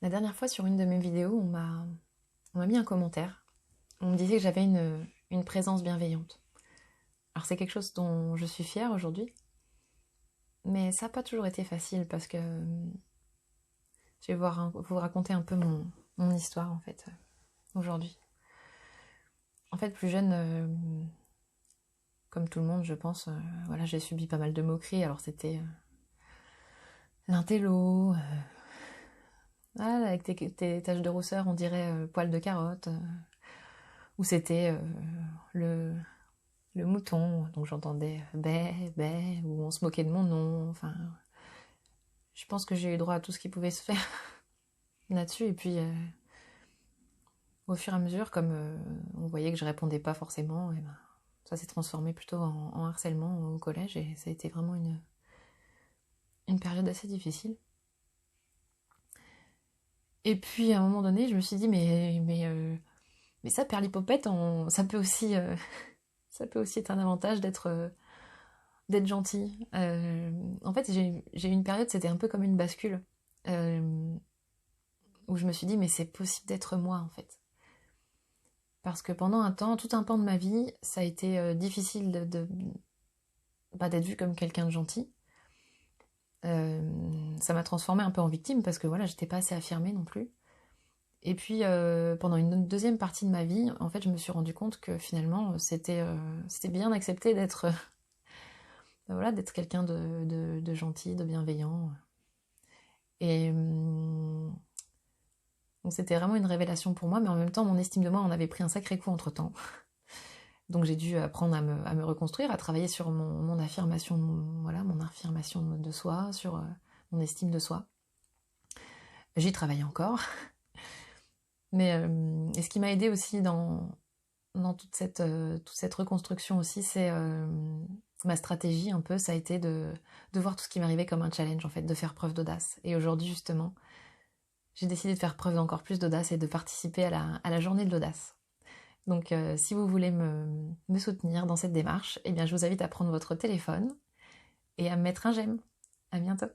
La dernière fois, sur une de mes vidéos, on m'a mis un commentaire. On me disait que j'avais une présence bienveillante. Alors c'est quelque chose dont je suis fière aujourd'hui, mais ça n'a pas toujours été facile parce que je vais vous raconter un peu mon histoire en fait aujourd'hui. En fait, plus jeune, comme tout le monde, je pense, voilà, j'ai subi pas mal de moqueries. Alors c'était l'intello, avec tes taches de rousseur, on dirait poil de carotte, ou c'était le le mouton, donc j'entendais bé, bé, ou on se moquait de mon nom, enfin, je pense que j'ai eu droit à tout ce qui pouvait se faire là-dessus, et puis au fur et à mesure, comme on voyait que je répondais pas forcément, et ben, ça s'est transformé plutôt en harcèlement au collège, et ça a été vraiment une période assez difficile. Et puis à un moment donné, je me suis dit, mais ça, Perlipopette, ça peut aussi être un avantage d'être gentil. En fait, j'ai eu une période, c'était un peu comme une bascule, euh, où je me suis dit, mais c'est possible d'être moi, en fait. Parce que pendant un temps, tout un pan de ma vie, ça a été difficile d'être vue comme quelqu'un de gentil. Ça m'a transformée un peu en victime, parce que voilà, j'étais pas assez affirmée non plus. Et puis, pendant une deuxième partie de ma vie, en fait, je me suis rendu compte que finalement, c'était bien d'accepter voilà, d'être quelqu'un de gentil, de bienveillant. Et donc c'était vraiment une révélation pour moi, mais en même temps, mon estime de moi en avait pris un sacré coup entre-temps. Donc j'ai dû apprendre à me reconstruire, à travailler sur mon affirmation, voilà, mon affirmation de soi, sur mon estime de soi. J'y travaille encore. Mais et ce qui m'a aidé aussi dans toute cette reconstruction aussi, c'est ma stratégie un peu, ça a été de voir tout ce qui m'arrivait comme un challenge en fait, de faire preuve d'audace. Et aujourd'hui justement, j'ai décidé de faire preuve d'encore plus d'audace et de participer à la journée de l'audace. Donc si vous voulez me soutenir dans cette démarche, eh bien je vous invite à prendre votre téléphone et à me mettre un j'aime. À bientôt.